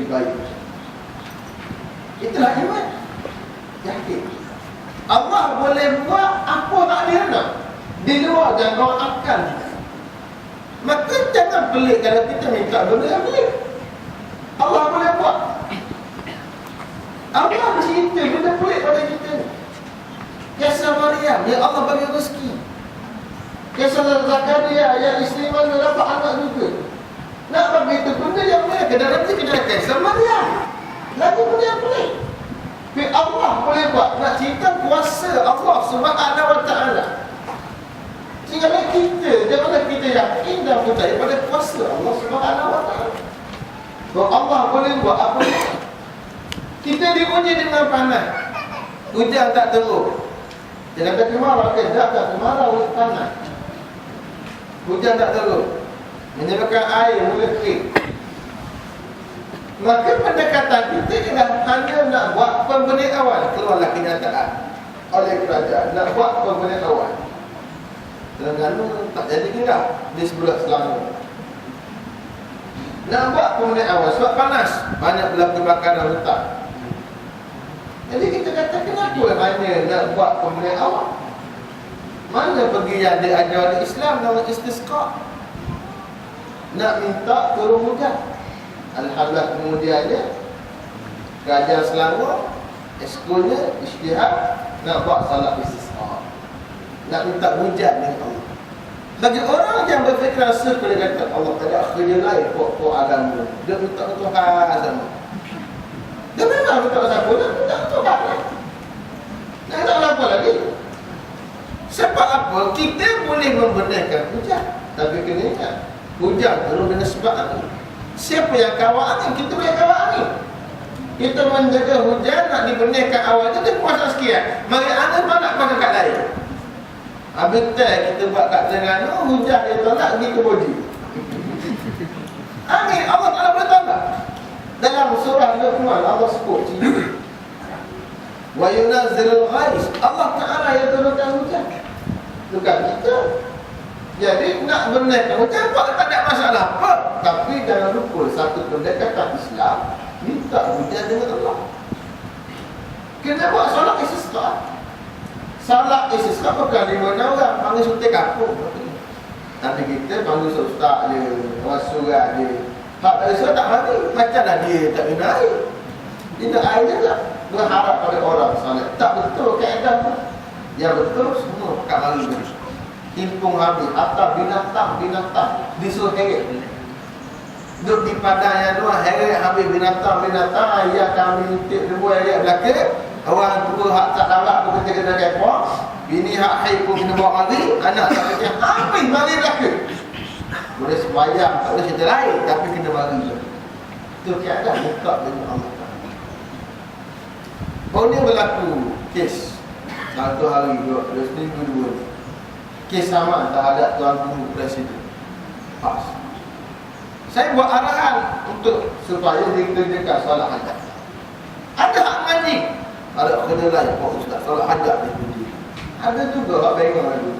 lebih baik. Itulah iman. Yakin Allah boleh buat apa tak dia nak di luar jangkauan akal kita. Maka jangan pelik kalau kita minta benda yang pelik. Allah boleh buat. Allah cerita benda pelik pada kita. Kisah Maryam yang Allah bagi rezeki. Kisah Zakaria yang isteri mana dapat anak juga. Nak bagi itu benda yang pelik. Kadang-kadang kita kena kisah Maryam. Lagu benda yang pelik. Tapi Allah boleh buat. Nak cerita kuasa Allah Subhanahu Wa Taala. Sehingga kita, janganlah kita yakin dan percaya pada kuasa Allah Subhanahu Wa Taala. Bahawa Allah boleh buat apa. Kita diuji dengan panas, hujan tak turun. Dia kata kemarau, tak kemarau, panas. Hujan tak turun, menyebabkan air mula kering. Maka pendekatan kita ialah hanya nak buat pemberitahuan. Keluarlah kenyataan oleh kerajaan nak buat pemberitahuan. Terengganu tak jadi tinggal di sebelah Selangor. Nak buat pemberitahuan sebab panas, banyak berlaku kebakaran hutan. Jadi kita kata kenapa hanya nak buat pemberitahuan? Mana pergi yang diajar oleh Islam dalam istisqa? Nak minta turun hujan. Alhamdulillah kemudiannya Kerajaan Selangor Eskulnya isytihad nak buat salat istisqa, nak minta hujan dengan Allah. Bagi orang yang berfikiran seperti kata Allah tak ada kerja lain pokok agama, dia minta Tuhan sama. Dia memang minta siapa? Dia minta Tuhan. Nak tak apa lagi. Sebab apa? Kita boleh membenarkan hujan, tapi kena ingat hujan turun dengan sebab angin. Siapa yang kawal angin? Kita boleh kawal angin. Kita menjaga hujan nak dibenarkan awal tu, dia puasa sekian. Mari anda nak pakai kat lain. Habis kita buat kat Terengganu, hujan dia tolak pergi ke Bodi. Angin Allah Ta'ala boleh tolak. Dalam surah Luqman Allah sebut sini, wa yunazzilul ghais, Allah Ta'ala yang turunkan hujan, bukan kita. Jadi nak benarkan hujan buat tak ada masalah apa. Tapi jangan lupa satu pendekatan Islam, minta hujan dengan Allah. Kena buat solat istisqa. Salat istisqa bukan 5 orang panggil sultan kampung. Tapi kita panggil ustaz dia, rasulat dia. Hak dari surat tak mari, macamlah dia tak minum air. Dia tak air je tak berharap pada orang solat. Tak betul kaedah tu. Yang betul semua kat mari ni. Himpung habis atau binatang disuruh heret. Duduk di padang yang luar, heret habis binatang ayah kami tip debu heret belakang. Orang tua hak tak dapat pun kita kena kepok. Bini hak haid pun kena bawa mari. Anak tak kena habis mari belakang. Boleh sembahyang, tak boleh cerita lain, tapi kena mari je. Itu keadaan buka dengan Allah. Baru ni berlaku kes satu hari, dua seminggu dua ni. Kes sama terhadap Tuan Guru Presiden PAS. Saya buat arahan untuk supaya dikerjakan solat hajat. Ada hak ngaji, ada kena lain Pak Ustaz solat hajat dia puji. Ada juga hak bengong ada.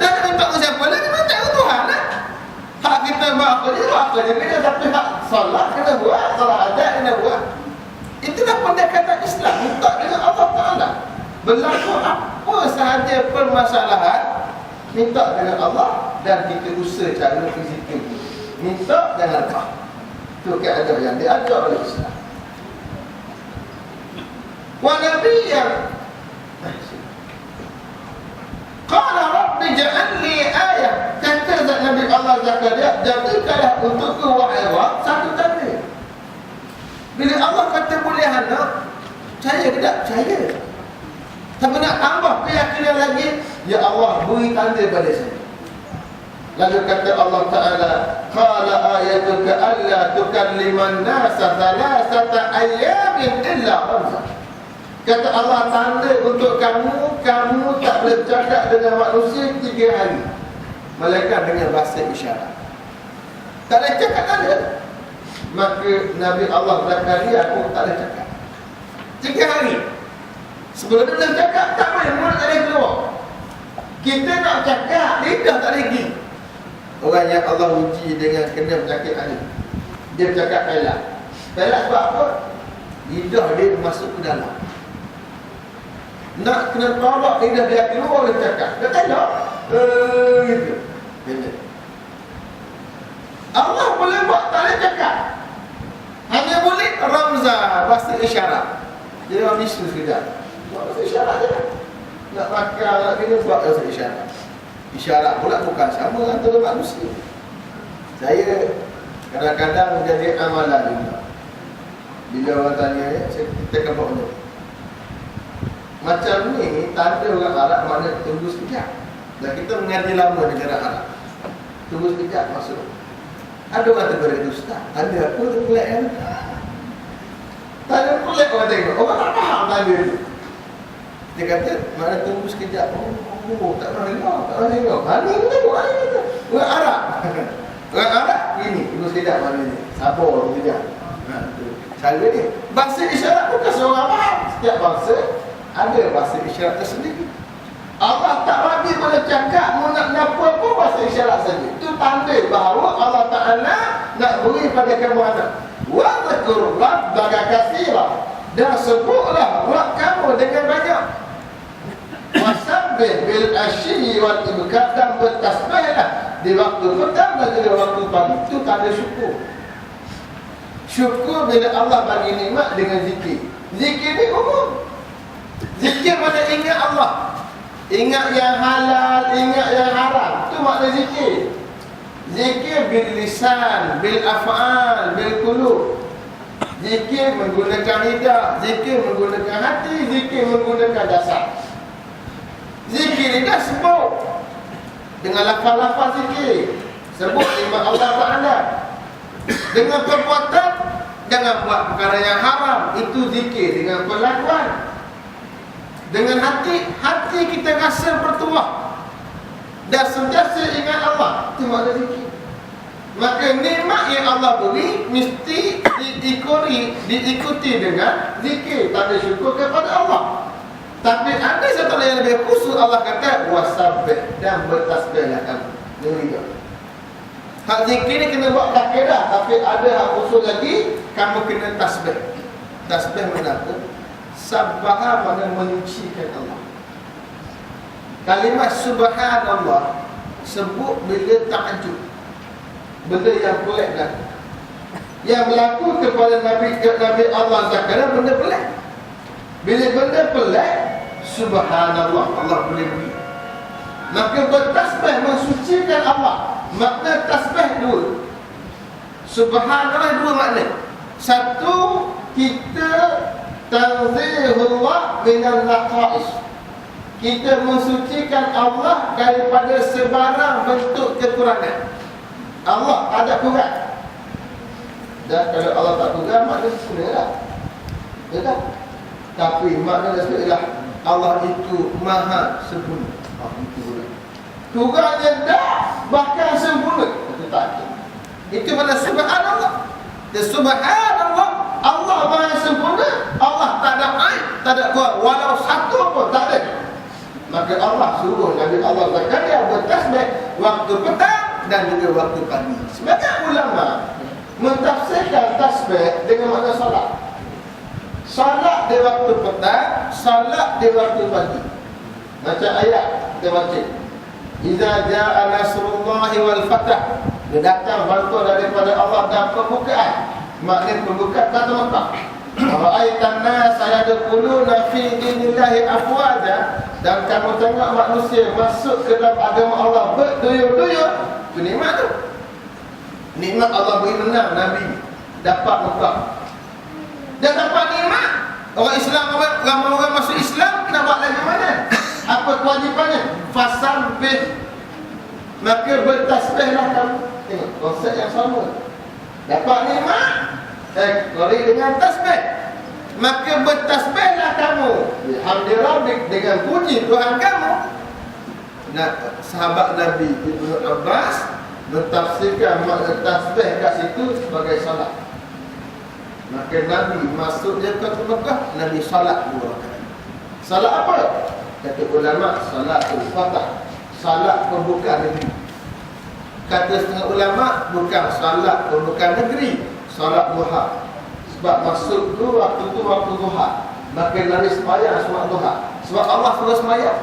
Dan minta ke siapa lagi? Minta ke Tuhan lah. Hak kita buat apa je kita, tapi hak solat kena buat, solat hajat kena buat. Itulah pendekatan Islam, minta dengan Allah Ta'ala. Berlaku apa sahaja permasalahan, minta dengan Allah, dan kita usaha cara fizikal kita. Minta dengan Allah. Itu keadaan yang diajar oleh Islam. Wa Nabi yang qala rabbi ja'alni ayah, kata Nabi Allah Zakaria, jadikanlah untukku wahai Allah satu tanda. Bila Allah kata boleh anak, percaya ke tak? Percaya. Tapi nak tambah keyakinan lagi, ya Allah beri tanda pada saya. Lalu kata Allah Ta'ala, qala ayatuka alla tukalliman nasa thalathata ayyamin illa ramza. Kata Allah, tanda untuk kamu tak boleh cakap dengan manusia 3 hari, melainkan dengan bahasa isyarat. Tak boleh cakap ada. Maka Nabi Allah Zakaria pun tak boleh cakap 3 hari. Sebelum dia cakap, tak boleh, mulut tak boleh keluar. Kita nak cakap, lidah tak boleh pergi. Orang yang Allah uji dengan kena penyakit ini, dia bercakap elak. Pelak sebab apa? Lidah dia masuk ke dalam. Nak kena tolak lidah dia keluar, dia cakap. Dia tanya. Gitu. Bila. Allah boleh buat, tak boleh cakap. Hanya boleh ramzah, bahasa isyarat. Jadi orang bisu sekejap. Buat bahasa isyarat je lah. Nak makan, nak kena buat bahasa isyarat. Isyarat pula bukan sama antara manusia. Saya kadang-kadang menjadi amalan juga. Bila orang tanya, kita keboknya. Macam ni, tanda orang Arab makna tunggu sekejap. Dan kita mengaji lama negara Arab. Tunggu sekejap masuk. Ada orang tegur, Ustaz, tanda apa tu pelik kan? Tanda pelik orang tengok. Orang tak faham tanda tu. Dia kata, makna tunggu sekejap. Oh, tak pernah dengar, tak pernah dengar. Mana ni tengok, mana ni tengok. Orang Arab. Orang Arab, ini, tunggu sekejap mana ni. Sabar, tunggu sekejap. Cara ni. Bahasa isyarat bukan seorang faham. Setiap bangsa ada bahasa isyarat tersendiri. Allah tak bagi boleh cakap, nak apa pun bahasa isyarat saja. Itu tanda bahawa Allah Ta'ala nak beri pada kamu anak. Wa zakur rabbaka katsira, dan sebutlah Rabb kamu dengan banyak. Wasabbih bil asyi wal ibkar, dan bertasbihlah di waktu petang dan di waktu pagi. Itu tanda syukur. Syukur bila Allah bagi nikmat dengan zikir. Zikir ni umum. Zikir pada ingat Allah. Ingat yang halal, ingat yang haram. Itu makna zikir. Zikir bil lisan, bil af'al, bil qulub. Zikir menggunakan lidah, zikir menggunakan hati, zikir menggunakan jasad. Zikir lidah sebut dengan lafaz-lafaz zikir. Sebut nama Allah Ta'ala. Dengan perbuatan, jangan buat perkara yang haram. Itu zikir dengan perlakuan. Dengan hati, hati kita rasa bertuah dan sentiasa ingat Allah. Itu makna zikir. Maka nikmat yang Allah beri mesti diikuti dengan zikir, tanda syukur kepada Allah. Tapi ada satu yang lebih khusus, Allah kata wasabbih, dan bertasbihlah kamu. Ini hak zikir ni kena buat kaedah, tapi ada hak khusus lagi, kamu kena tasbih. Tasbih mana apa? Sabbaha makna menyucikan Allah. Kalimat subhanallah sebut bila ta'ajub, benda yang pelik berlaku. Yang berlaku kepada Nabi Allah Zakaria benda pelik. Bila benda pelik, subhanallah, Allah boleh beri. Maka bertasbih mensucikan Allah. Makna tasbih dua. Subhanallah dua makna. Satu, kita tanzihullah minal naqais. Kita mensucikan Allah daripada sebarang bentuk kekurangan. Allah tak ada kurang. Dan kalau Allah tak kurang, makna sempurnalah. Ya tak? Tapi makna ialah Allah itu maha sempurna. Itu boleh. Kurangnya dah, bahkan sempurna. Itu tak ada. Itu makna subhanallah. Dan subhanallah, Allah maha sempurna. Allah tak ada aib, tak ada kurang. Walau satu pun tak ada. Maka Allah suruh Nabi Allah Zakaria bertasbih waktu petang dan juga waktu pagi. Sebagian ulama mentafsirkan tasbih dengan makna solat. Solat di waktu petang, solat di waktu pagi. Macam ayat kita baca, Iza ja'a nasrullahi wal fatah, dia datang bantuan daripada Allah dan pembukaan. Maknanya pembukaan kata Mekah. Ra'aitan nas yadkhuluna fi dinillahi afwaja, dan kamu tengok manusia masuk ke dalam agama Allah berduyur-duyur. Itu nikmat tu. Nikmat Allah beri menang Nabi dapat Mekah. Dan dapat nikmat. Orang Islam, orang masuk Islam, nak buat lagi mana? Apa kewajipannya? Fasabbih. Maka bertasbihlah kamu. Tengok konsep yang sama. Dapat nikmat, beri dengan tasbih. Maka bertasbihlah kamu. Hamdi rabbik, dengan puji Tuhan kamu. Nah, sahabat Nabi Ibnu Abbas mentafsirkan makna tasbih kat situ sebagai salat. Maka Nabi masuk dia ke Mekah, Nabi salat 2 rakaat. Salat apa? Kata ulama, salatul fatah, salat pembukaan negeri. Kata setengah ulama, bukan salat pembukaan negeri, salat duha. Sebab maksud tu waktu duha. Maka Nabi sembahyang semua duha. Sebab Allah suruh sembahyang.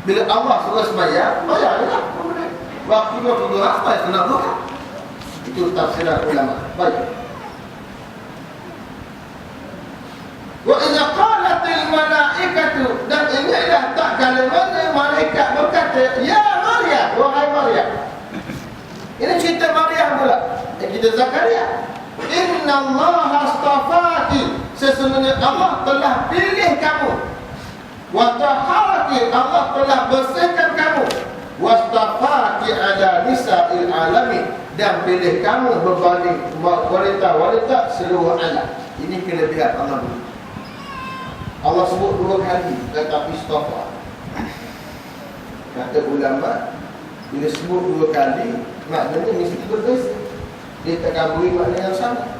Bila Allah suruh sembahyang, sembahyanglah. Waktu duha sembahyang sunat duha. Itu tafsiran ulama. Baik. Wa idza qalatil malaikatu, dan ingatlah tak kala mana malaikat berkata, ya Maryam, wahai Maryam. Ini cerita Maryam pula. Kita Zakaria. Inna Allah astafaki, sesungguhnya Allah telah pilih kamu. Wa taharaki, Allah telah bersihkan kamu. Wastafaki ala nisa'il alamin, dan pilih kamu berbanding wanita-wanita seluruh alam. Ini kelebihan Allah dulu. Allah sebut 2 kali kata istafa. Kata ulama, bila sebut 2 kali, maknanya mesti berbeza. Dia takkan beri makna yang sama.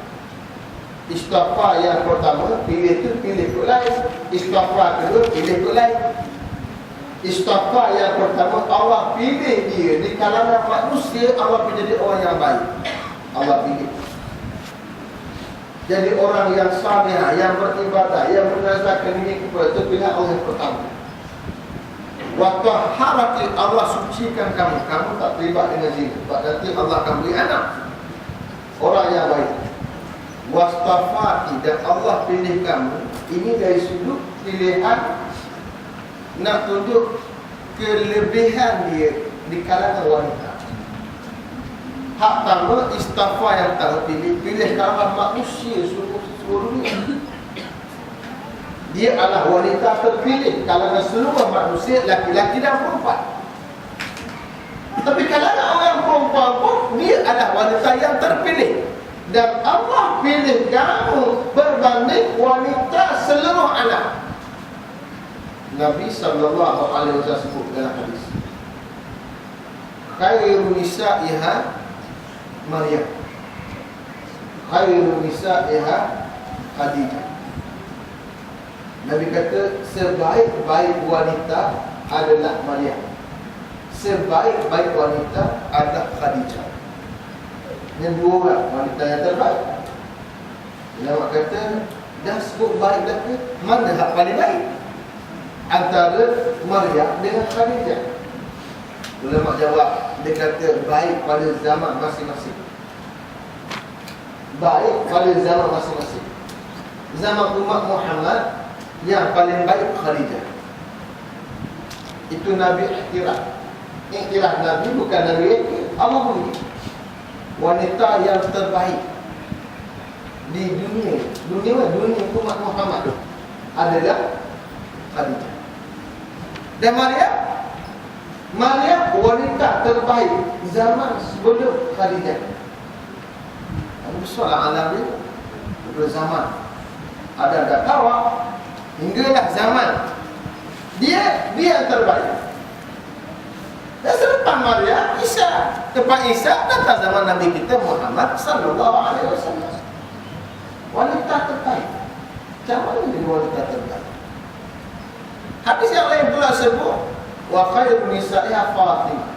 Istafa yang pertama, pilih tu pilih tu lain. Istafa kedua, pilih tu lain. Istafa yang pertama, Allah pilih dia di kalangan manusia, Allah pilih jadi orang yang baik. Allah pilih jadi orang yang saleh, yang beribadah, yang bernazarkan diri kepada itu, pilihan Allah yang pertama. Waktu harati, Allah sucikan kamu. Kamu tak terlibat dengan zina. Sebab nanti Allah akan beri anak. Orang yang baik. Wastafati, dan Allah pilih kamu. Ini dari sudut pilihan nak tunjuk kelebihan dia di kalangan wanita. Hak pertama, istafa yang tak pilih kalangan manusia seluruh dunia. Dia adalah wanita terpilih kalangan seluruh manusia, laki-laki dan perempuan. Tapi kalangan orang perempuan pun, dia adalah wanita yang terpilih. Dan Allah pilih kamu berbanding wanita seluruh alam. Nabi SAW sebut dalam hadis, khairu nisa'iha Maryam, khairu nisa'iha Khadijah. Nabi kata sebaik-baik wanita adalah Maryam, sebaik-baik wanita adalah Khadijah. Yang 2 orang wanita yang terbaik. Ulama kata, dah sebut baik dah ke, mana hak paling baik antara Maryam dengan Khadijah? Ulama jawab, dia kata baik pada zaman masing-masing. Baik pada zaman masing-masing. Zaman umat Muhammad, yang paling baik Khadijah. Itu Nabi iktiraf. Iktiraf Nabi, bukan Nabi Allah punya. Wanita yang terbaik di dunia umat Muhammad adalah Khadijah. Dan Maryam wanita terbaik zaman sebelum Khadijah. Besarlah alam dia. Dua zaman. Ada kawak hinggalah zaman dia yang terbaik. Dan selepas Maryam, Isa. Lepas Isa datang zaman Nabi kita Muhammad sallallahu alaihi wasallam. Wanita terbaik. Macam mana dia wanita terbaik? Hadis yang lain pula sebut wa khairu nisa'iha Fatimah.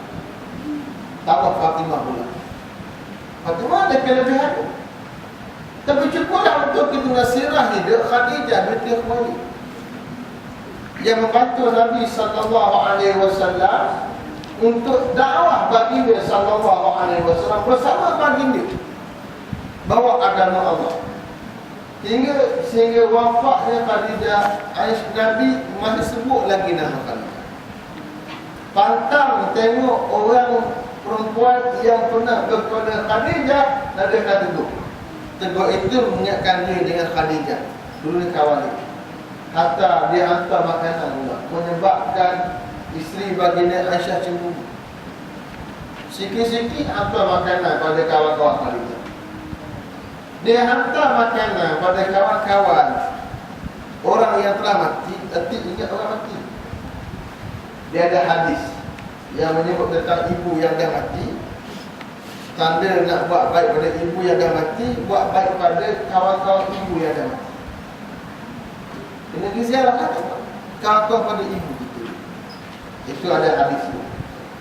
Tambah Fatimah pula. Fatimah ada kelebihan. Tapi cukuplah untuk kita nasirah hidup Khadijah binti Khuwailid yang membantu Nabi sallallahu alaihi wasallam untuk dakwah baginda sallallahu alaihi wasallam bersama baginda bawa agama Allah. Sehingga wafatnya Khadijah, Nabi masih sebut lagi nama Khadijah. Pantang tengok orang perempuan yang pernah berkepada Khadijah, Nabi kata tegur itu mengingatkan dia dengan Khadijah. Dulu ni kawan dia. Hatta dia hantar makanan pula, menyebabkan isteri baginda Aisyah cemburu. Sikit-sikit hantar makanan pada kawan-kawan Khadijah. Dia hantar makanan pada kawan-kawan orang yang telah mati. Ingat orang mati. Dia ada hadis yang menyebut tentang ibu yang dah mati. Tanda nak buat baik pada ibu yang dah mati, buat baik pada kawan-kawan ibu yang dah mati. Kena diziarah kawan-kawan pada ibu kita. Itu ada hadis.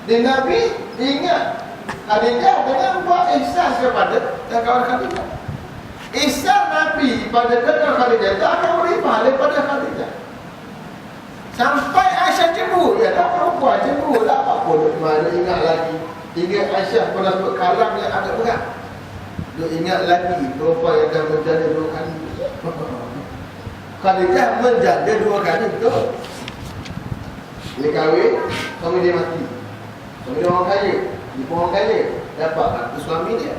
Dan Nabi ingat Khadijah dengan buat ihsan kepada kawan Khadijah. ihsan Nabi pada Khadijah tak akan beri pahala pada Khadijah. Sampai Aisyah cemburu, ya dah perempuan cemburu lah, apa duk mana ingat lagi. Ingat Aisyah pernah sebut kalam yang agak berat. Duk ingat lagi perempuan yang dah menjadi 2 kali. Khadijah menjadi 2 kali, betul. Dia kahwin, suami dia mati. Suami dia orang kaya, dia pun orang kaya, dapat bantu suami dia.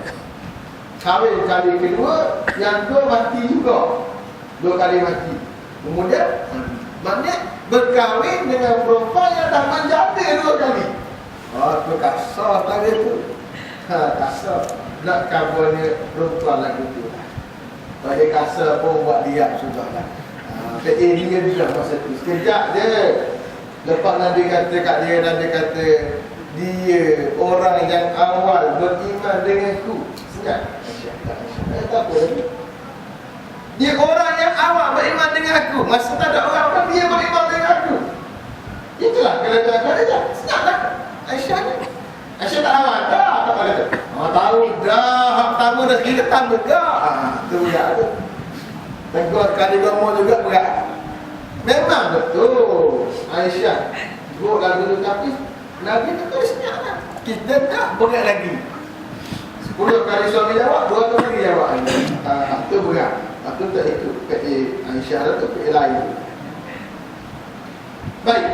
Kahwin kali kedua, yang 2 mati juga. 2 kali mati. Kemudian maknanya berkahwin dengan perempuan yang dah menjadi 2 kali. Tu kasar tadi tu. Kasar. Nak kabarnya perempuan lagi tu. Kalau dia kasar pun buat diam sudah lah. Ini dia masa tu. Sekejap je. Lepas Nabi kata kat dia, Nabi kata dia orang yang awal beriman denganku. Senyap. Tak apa lagi. Dia orang yang awal beriman dengan aku. Masa tak ada orang, dia beriman dengan aku. Itulah kelebihan dia. Senanglah Aisyah ni. Aisyah tak awal dah. Tak kata. Tahu dah. Hak pertama dah kita tambah dah. Itu berat tu. Tegur kali gomo juga berat. Memang betul Aisyah buruk lagu tu, tapi Nabi tu senyaplah. Kita tak berat lagi. 10 kali suami jawab, 2 kali lagi jawab. Itu berat. Aku tak ikut PA Aisyah atau PA lain. Baik.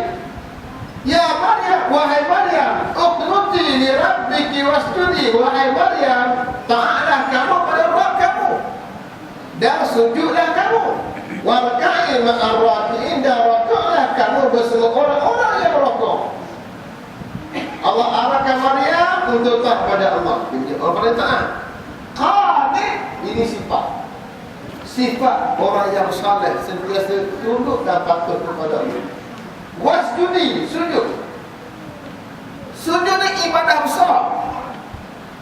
Ya Maryam, wahai Maryam, uqnuti li rabbiki wasjudi. Wahai Maryam, taatlah kamu pada Rabb kamu dan sujudlah kamu. Warka'i ma'ar raki'in, dan rakaatlah kamu bersama orang-orang yang rukuk. Allah arahkan Maryam untuk taat pada Allah. Dia orang pada taat. Qanit, ini sifat orang yang saleh, sentiasa tunduk dan patuh kepada Allah. Wasjudi, sujud. Sujud ni ibadah besar.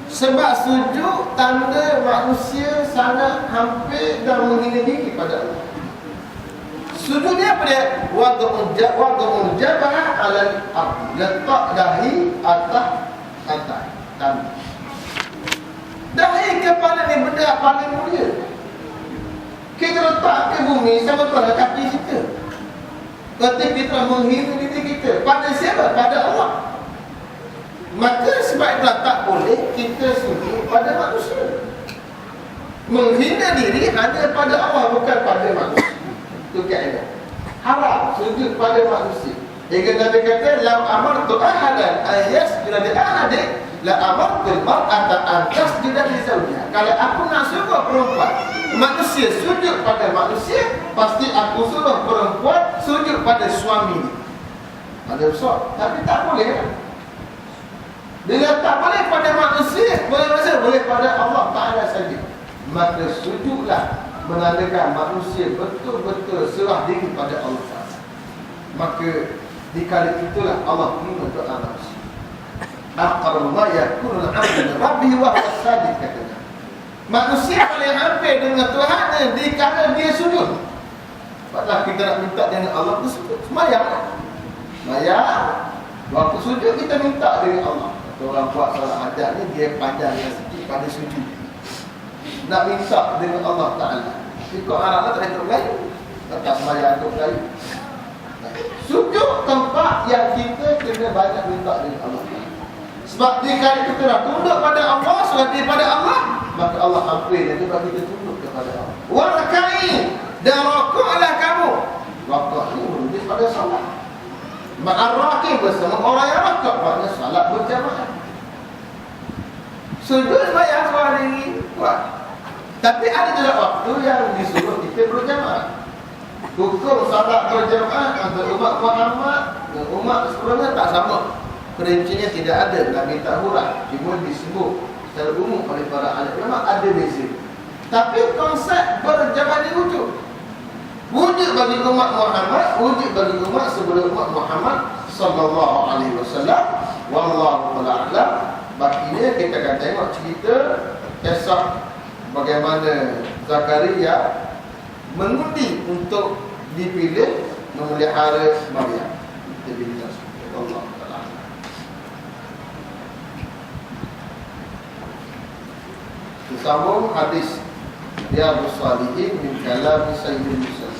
Sebab sujud tanda manusia sangat hampir dan menghina diri pada Allah. Sujud ni apa dia? Wad'ul jabah 'ala al-ardh. Letak dahi atas tanah. Dahi kepala ni benda paling mulia. Kita letak ke bumi sama pada kaki kita. Ketika kita menghina diri kita, pada siapa? Pada Allah. Maka sebab itulah tak boleh kita sujud pada manusia. Menghina diri hanya pada Allah, bukan pada manusia. Itu kaedah. Haram sujud pada manusia. Hingga Nabi kata, "Lau amartu ahadan an yasjuda li ahadin, la amartu al-mar'ata an tasjuda li zawjiha." Kalau aku nak suruh perempuan, manusia sujud pada manusia, pasti aku suruh perempuan sujud pada suami. Ada besar, tapi tak boleh. Bila tak boleh pada manusia, boleh pada Allah Ta'ala saja. Maka sujudlah menandakan manusia betul-betul serah diri pada Allah Ta'ala. Maka di kali itulah Allah menerima doa manusia. Aqrabu ma yakunu al-'abdu min rabbih wa huwa sajid, katanya. Manusia paling hampir dengan Tuhannya di kala dia sujud. Sebablah kita nak minta dengan Allah tu sujud. Semayang. Waktu sujud kita minta dengan Allah. Orang buat salat hajat ni dia panjang sikit pada sujud. Nak minta dengan Allah Ta'ala. Ikut Arab tak ada Melayu. Tak semayang untuk Melayu. Sujud tempat yang kita kena banyak minta dengan Allah. Sebab jika kita nak tunduk pada Allah, selebih pada Allah, maka Allah ampun dan juga kita tunduk kepada Allah. Warka'i, dan rukuklah kamu. Rukuk ini merujuk pada salat. Ma'arraqi, bersama orang yang rukuk, maknanya salat berjamaah. Sujud semayang seorang diri buat. Tapi ada juga waktu yang disuruh kita berjamaah. Hukum salat berjamaah antara umat Muhammad dan umat sebelumnya tak sama. Perincinya tidak ada, Nabi tak hurah. Cuma disebut secara umum oleh para ahli ulama ada beza. Tapi konsep berjamaah diwujud. Wujud bagi umat Muhammad, wujud bagi umat sebelum umat Muhammad sallallahu alaihi wasallam. Wallahu a'lam. Bakinya kita akan tengok cerita kisah bagaimana Zakaria mengundi untuk dipilih memelihara Maryam. Kita bincang Allah Taala. Sambung hadis Riyadhus Shalihin min kalam Sayyidil Mursalin.